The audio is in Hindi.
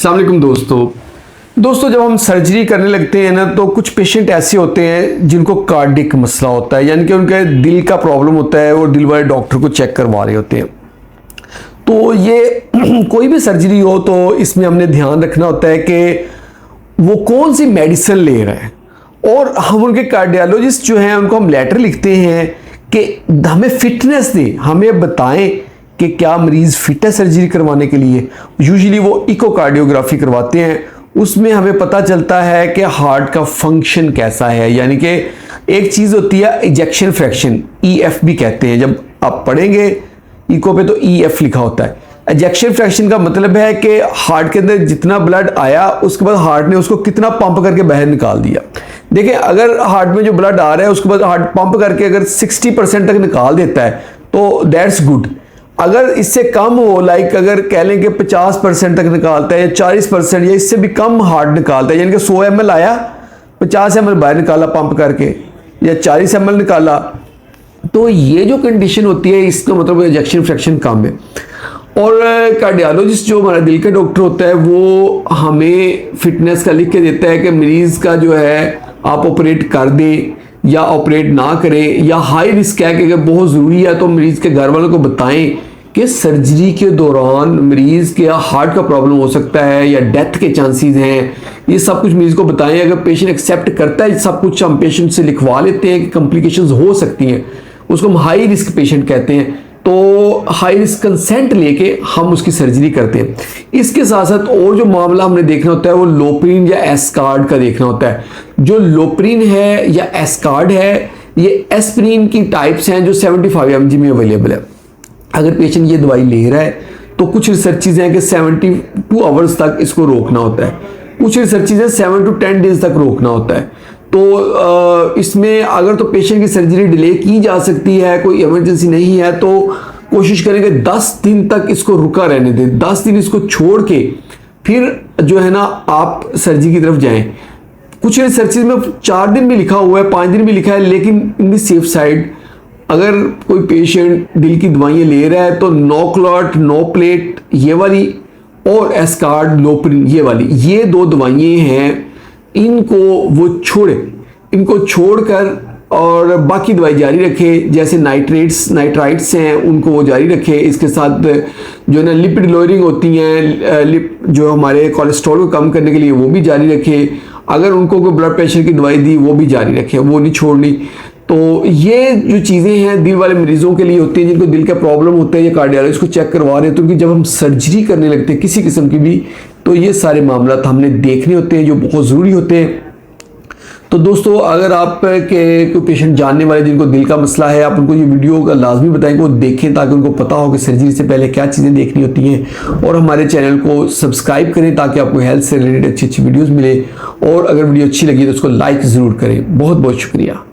अस्सलाम वालेकुम दोस्तों जब हम सर्जरी करने लगते हैं ना तो कुछ पेशेंट ऐसे होते हैं जिनको कार्डिक मसला होता है, यानी कि उनके दिल का प्रॉब्लम होता है और दिल वाले डॉक्टर को चेक करवा रहे होते हैं। तो ये कोई भी सर्जरी हो तो इसमें हमने ध्यान रखना होता है कि वो कौन सी मेडिसिन ले रहा है, और हम उनके कार्डियोलॉजिस्ट जो हैं उनको हम लेटर लिखते हैं कि हमें फिटनेस दे, हमें बताएं कि क्या मरीज़ फिट है सर्जरी करवाने के लिए। यूजुअली वो इकोकार्डियोग्राफी करवाते हैं, उसमें हमें पता चलता है कि हार्ट का फंक्शन कैसा है। यानी कि एक चीज़ होती है इजेक्शन फ्रैक्शन, EF भी कहते हैं, जब आप पढ़ेंगे इको पे तो EF लिखा होता है। इजेक्शन फ्रैक्शन का मतलब है कि हार्ट के अंदर जितना ब्लड आया उसके बाद हार्ट ने उसको कितना पंप करके बाहर निकाल दिया। देखिए, अगर हार्ट में जो ब्लड आ रहा है उसके बाद हार्ट पंप करके अगर 60% तक निकाल देता है तो दैट्स गुड। अगर इससे कम हो, लाइक अगर कह लें कि 50% तक निकालता है या 40% या इससे भी कम हार्ट निकालता है, यानी कि 100 ml आया 50 ml बाहर निकाला पंप करके या 40 ml निकाला, तो ये जो कंडीशन होती है इसका मतलब इजेक्शन फ्रैक्शन कम है। और कार्डियोलॉजिस्ट जो हमारा दिल का डॉक्टर होता है वो हमें फिटनेस का लिख के देता है कि मरीज़ का जो है आप ऑपरेट कर दें या ऑपरेट ना करें, या हाई रिस्क है कि अगर बहुत ज़रूरी है तो मरीज़ के घर वालों को बताएं कि सर्जरी के दौरान मरीज़ के हार्ट का प्रॉब्लम हो सकता है या डेथ के चांसेस हैं। ये सब कुछ मरीज़ को बताएं। अगर पेशेंट एक्सेप्ट करता है सब कुछ, हम पेशेंट से लिखवा लेते हैं कि कॉम्प्लिकेशंस हो सकती हैं, उसको हम हाई रिस्क पेशेंट कहते हैं, तो हाई रिस्क कंसेंट लेके हम उसकी सर्जरी करते हैं। इसके साथ साथ और जो मामला हमने देखना होता है वो लोप्रिन या एस्कार्ड का देखना होता है। जो लोप्रिन है या एस्कार्ड है, ये एस्प्रिन की टाइप्स हैं जो 75 mg में अवेलेबल है। अगर पेशेंट ये दवाई ले रहा है तो कुछ रिसर्चेज हैं कि 72 आवर्स तक इसको रोकना होता है, कुछ रिसर्चेज हैं 7 to 10 डेज तक रोकना होता है। तो इसमें अगर तो पेशेंट की सर्जरी डिले की जा सकती है, कोई इमरजेंसी नहीं है, तो कोशिश करेंगे 10 दिन तक इसको रुका रहने दें। 10 दिन इसको छोड़ के फिर जो है ना आप सर्जरी की तरफ जाएं। कुछ रिसर्चेज में 4 दिन भी लिखा हुआ है, 5 दिन भी लिखा है, लेकिन इन दी सेफ साइड अगर कोई पेशेंट दिल की दवाइयाँ ले रहा है तो नो क्लॉट नो प्लेट ये वाली और एस्कार्ड लोप्रिन ये वाली, ये 2 दवाइयाँ हैं, इनको वो छोड़े, इनको छोड़कर और बाकी दवाई जारी रखे। जैसे नाइट्राइट्स हैं उनको वो जारी रखे। इसके साथ जो है ना लिपिड लोअरिंग होती हैं, जो हमारे कोलेस्ट्रॉल को कम करने के लिए, वो भी जारी रखे। अगर उनको कोई ब्लड प्रेशर की दवाई दी वो भी जारी रखे, वो नहीं छोड़नी। तो ये जो चीज़ें हैं दिल वाले मरीजों के लिए होती हैं जिनको दिल का प्रॉब्लम होता है या कार्डियोलॉजिस्ट को चेक करवा रहे हैं, तो उनकी जब हम सर्जरी करने लगते हैं किसी किस्म की भी, तो ये सारे मामला हमने देखने होते हैं जो बहुत ज़रूरी होते हैं। तो दोस्तों, अगर आप के कोई पेशेंट जानने वाले जिनको दिल का मसला है, आप उनको ये वीडियो का लाजमी बताएं कि वो देखें, ताकि उनको पता हो कि सर्जरी से पहले क्या चीज़ें देखनी होती हैं। और हमारे चैनल को सब्सक्राइब करें ताकि आपको हेल्थ से रिलेटेड अच्छी अच्छी वीडियोज़ मिले। और अगर वीडियो अच्छी लगी तो उसको लाइक ज़रूर करें। बहुत बहुत शुक्रिया।